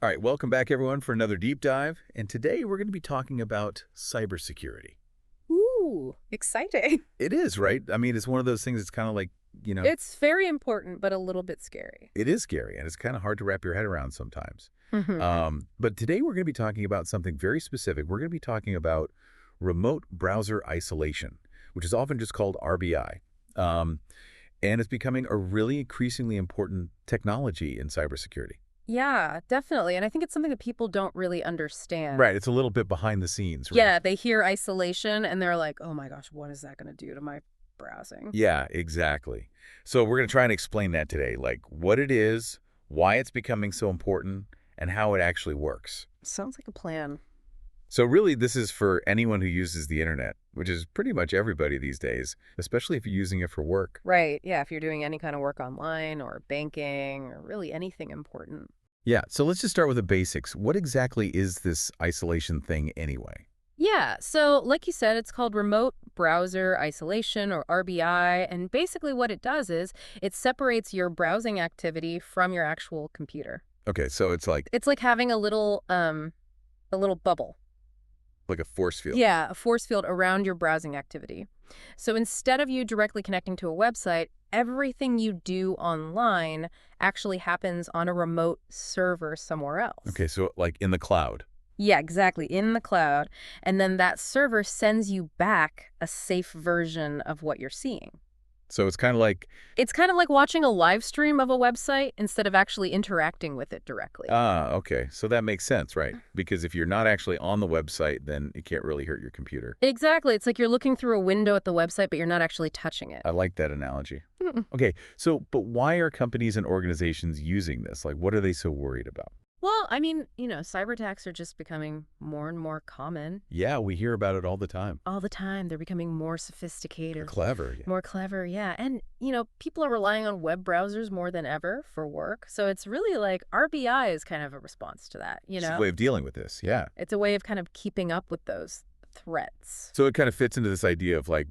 All right, welcome back everyone for another deep dive. And today we're going to be talking about cybersecurity. Ooh, exciting. It is, right? I mean, it's one of those things that's kind of like, It's very important, but a little bit scary. it is scary and it's kind of hard to wrap your head around sometimes. Hmm. But today we're going to be talking about something very specific. We're going to be talking about remote browser isolation, which is often just called RBI. And it's becoming a really increasingly important technology in cybersecurity. Yeah, definitely. And I think it's something that people don't really understand. Right, it's a little bit behind the scenes, right? Yeah, they hear isolation and they're like, oh my gosh, what is that going to do to my browsing? Yeah, exactly. So we're going to try and explain that today, like what it is, why it's becoming so important, and how it actually works. Sounds like a plan. So really, this is for anyone who uses the internet, which is pretty much everybody these days, especially if you're using it for work. Right. Yeah, if you're doing any kind of work online or banking or really anything important. Yeah, so let's just start with the basics. What exactly is this isolation thing anyway? Yeah, so like you said, it's called remote browser isolation or RBI. And basically what it does is it separates your browsing activity from your actual computer. Okay, so it's It's like having a little bubble. like a force field. Yeah, a force field around your browsing activity. So instead of you directly connecting to a website, everything you do online actually happens on a remote server somewhere else. Okay, so like in the cloud. Yeah, exactly, in the cloud. And then that server sends you back a safe version of what you're seeing. So it's kind of like, It's kind of like watching a live stream of a website instead of actually interacting with it directly. okay, so that makes sense, right? Because if you're not actually on the website, then it can't really hurt your computer. Exactly. It's like you're looking through a window at the website, but you're not actually touching it. I like that analogy. Mm-mm. Okay, so, but why are companies and organizations using this? Like, what are they so worried about? Well, I mean, cyber attacks are just becoming more and more common Yeah, we hear about it all the time. all the time. They're becoming more They're sophisticated, clever. Yeah. more clever, yeah. And, people are relying on web browsers more than ever for work. So it's really like RBI is kind of a response to that, It's a way of dealing with this. Yeah. It's a way of kind of keeping up with those threats. So it kind of fits into this idea of like,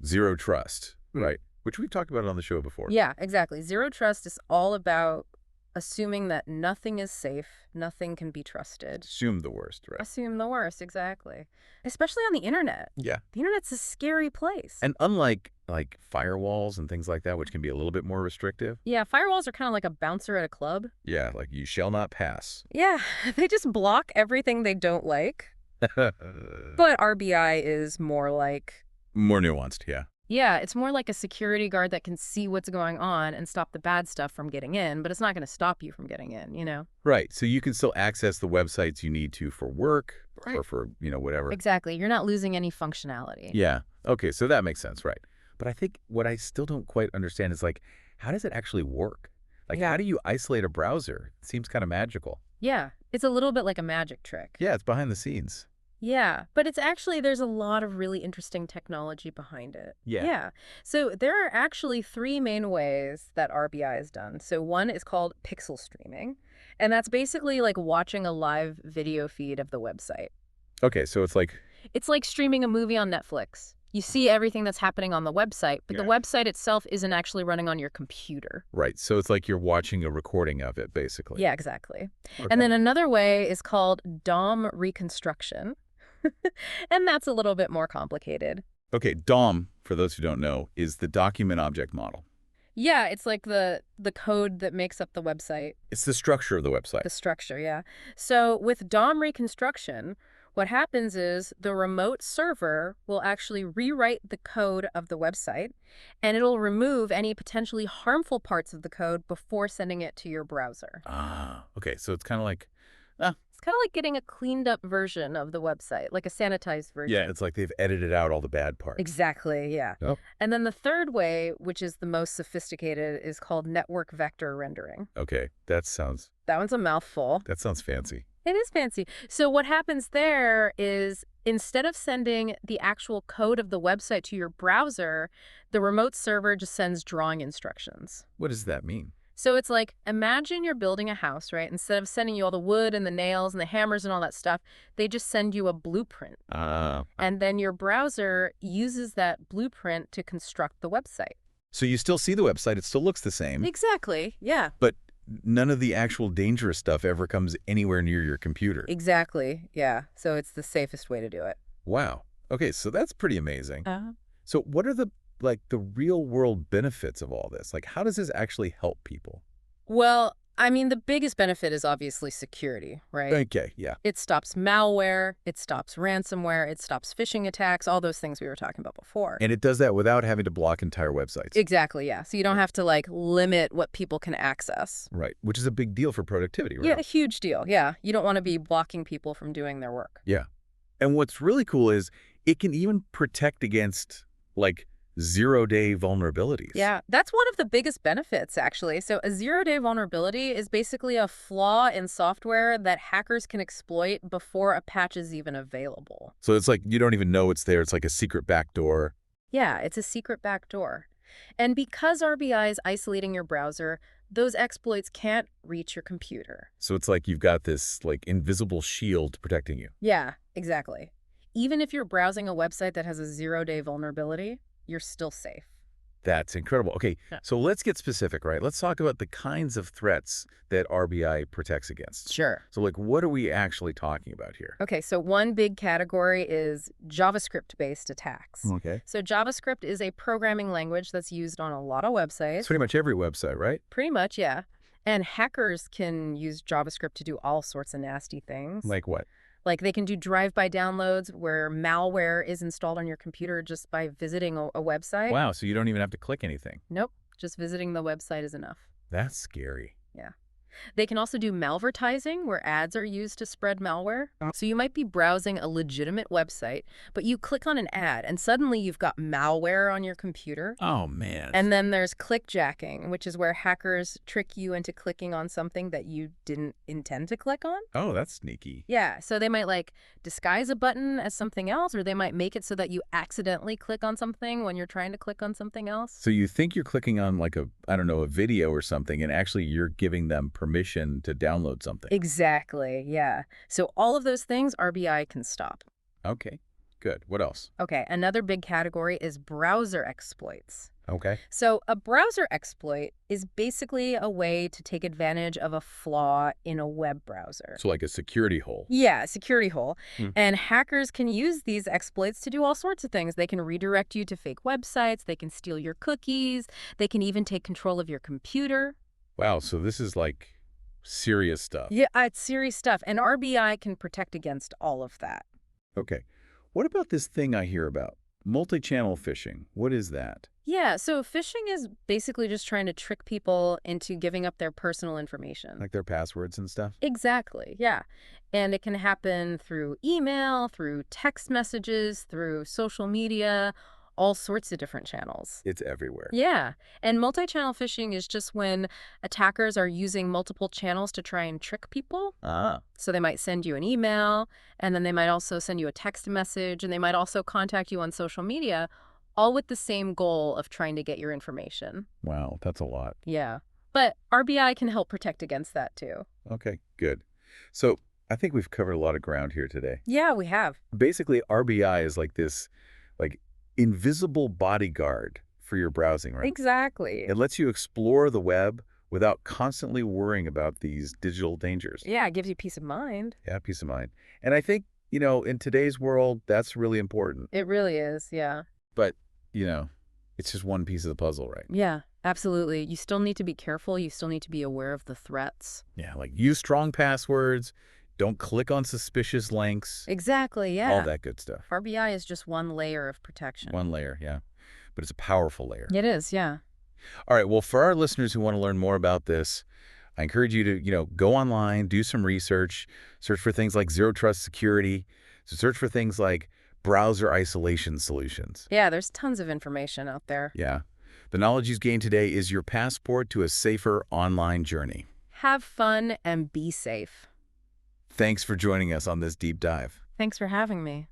zero trust, Mm. right? Which we've talked about on the show before. Yeah, exactly. Zero trust is all about assuming that nothing is safe, nothing can be trusted. Assume the worst, right? Assume the worst, exactly. Especially on the internet. Yeah. The internet's a scary place. And unlike like firewalls and things like that, which can be a little bit more restrictive. Yeah, firewalls are kind of like a bouncer at a club. Yeah, like you shall not pass. Yeah, they just block everything they don't like. But RBI is more like, More nuanced, yeah. yeah, it's more like a security guard that can see what's going on and stop the bad stuff from getting in, but it's not going to stop you from getting in. Right. So you can still access the websites you need to for work Right. or for, whatever. Exactly. You're not losing any functionality. Yeah. Okay. So that makes sense. Right. But I think what I still don't quite understand is like, how does it actually work? Like, Yeah. how do you isolate a browser? It seems kind of magical. Yeah, it's a little bit like a magic trick. Yeah. It's behind the scenes. Yeah, but it's actually, there's a lot of really interesting technology behind it. Yeah. Yeah. So there are actually three main ways that RBI is done. So one is called pixel streaming, and that's basically like watching a live video feed of the website. Okay. So it's like, It's like streaming a movie on Netflix. You see everything that's happening on the website, but the Yeah. website itself isn't actually running on your computer. right. So it's like you're watching a recording of it, basically. Yeah, exactly. Okay. And then another way is called DOM reconstruction. And that's a little bit more complicated. Okay. DOM, for those who don't know, is the document object model. Yeah, it's like the code that makes up the website, It's the structure of the website. the structure, yeah. So with DOM reconstruction, what happens is the remote server will actually rewrite the code of the website, and it'll remove any potentially harmful parts of the code before sending it to your browser. Okay. So it's kind of like, It's kind of like getting a cleaned up version of the website, like a sanitized version. yeah, it's like they've edited out all the bad parts. Exactly, yeah. Yep. And then the third way, which is the most sophisticated, is called network vector rendering. Okay. That sounds That one's a mouthful. fancy. It is fancy. So what happens there is instead of sending the actual code of the website to your browser, the remote server just sends drawing instructions. What does that mean? So it's like, imagine you're building a house, right? Instead of sending you all the wood and the nails and the hammers and all that stuff, they just send you a blueprint. And then your browser uses that blueprint to construct the website. So you still see the website. It still looks the same. Exactly. Yeah. But none of the actual dangerous stuff ever comes anywhere near your computer. Exactly. Yeah. So it's the safest way to do it. Wow. Okay, so that's pretty amazing. Uh, So what are the real world benefits of all this? Like, how does this actually help people? well, I mean, the biggest benefit is obviously security, right? Okay, yeah. It stops malware, it stops ransomware, it stops phishing attacks, all those things we were talking about before. And it does that without having to block entire websites. Exactly, yeah. So you don't have to like limit what people can access. Right, which is a big deal for productivity, Yeah, right? a huge deal. Yeah. You don't want to be blocking people from doing their work. Yeah. And what's really cool is it can even protect against, like, zero-day vulnerabilities. Yeah, that's one of the biggest benefits, actually. So a zero-day vulnerability is basically a flaw in software that hackers can exploit before a patch is even available. So it's like you don't even know it's there. It's like a secret backdoor. Yeah, it's a secret backdoor. And because RBI is isolating your browser, those exploits can't reach your computer. So it's like you've got this, like, invisible shield protecting you. Yeah, exactly. Even if you're browsing a website that has a zero-day vulnerability, you're still safe. That's incredible. Okay, Yeah. so let's get specific, right? Let's talk about the kinds of threats that RBI protects against. Sure. So, like, what are we actually talking about here? Okay, so one big category is JavaScript-based attacks. Okay. So JavaScript is a programming language that's used on a lot of It's websites. pretty much every website, right? Pretty much, yeah. And hackers can use JavaScript to do all sorts of nasty things. Like what? Like they can do drive-by downloads where malware is installed on your computer just by visiting a website. Wow, so you don't even have to click anything. Nope, just visiting the website is enough. That's scary. Yeah. They can also do malvertising, where ads are used to spread malware. So you might be browsing a legitimate website, but you click on an ad, and suddenly you've got malware on your computer. Oh, man. And then there's clickjacking, which is where hackers trick you into clicking on something that you didn't intend to click on. Oh, that's sneaky. Yeah, so they might like disguise a button as something else, or they might make it so that you accidentally click on something when you're trying to click on something else. So you think you're clicking on, like, a video or something, and actually you're giving them permission to download something. Exactly, yeah. So all of those things RBI can stop. Okay, good. What else? Okay, another big category is browser exploits. Okay. So a browser exploit is basically a way to take advantage of a flaw in a web browser. So like a security hole. Yeah, a security hole. Hmm. And hackers can use these exploits to do all sorts of things. They can redirect you to fake websites, they can steal your cookies, they can even take control of your computer. Wow, so this is like serious stuff. Yeah, it's serious stuff. And RBI can protect against all of that. Okay. What about this thing I hear about? Multichannel phishing. What is that? Yeah, so phishing is basically just trying to trick people into giving up their personal information. Like their passwords and stuff? Exactly, yeah. And it can happen through email, through text messages, through social media, all sorts of different channels. It's everywhere. Yeah, and multi-channel phishing is just when attackers are using multiple channels to try and trick people. Ah, So they might send you an email, and then they might also send you a text message, and they might also contact you on social media, all with the same goal of trying to get your information. wow, that's a lot. Yeah. But RBI can help protect against that too. Okay, good. So I think we've covered a lot of ground here today. Yeah, we have. Basically, RBI is like this, like, invisible bodyguard for your browsing, right? Exactly. It lets you explore the web without constantly worrying about these digital dangers. Yeah, it gives you peace of mind. Yeah, peace of mind. And I think, in today's world, that's really important. It really is, yeah. But, it's just one piece of the puzzle, right? Yeah, absolutely. You still need to be careful. You still need to be aware of the threats. Yeah, like use strong passwords, don't click on suspicious links, Exactly, yeah. all that good stuff. RBI is just one layer of protection. One layer, yeah. But it's a powerful layer. It is, yeah. All right, well, for our listeners who want to learn more about this, I encourage you to, go online, do some research, search for things like zero trust security, search for things like browser isolation solutions. Yeah, there's tons of information out there. Yeah. The knowledge you've gained today is your passport to a safer online journey. Have fun and be safe. Thanks for joining us on this deep dive. Thanks for having me.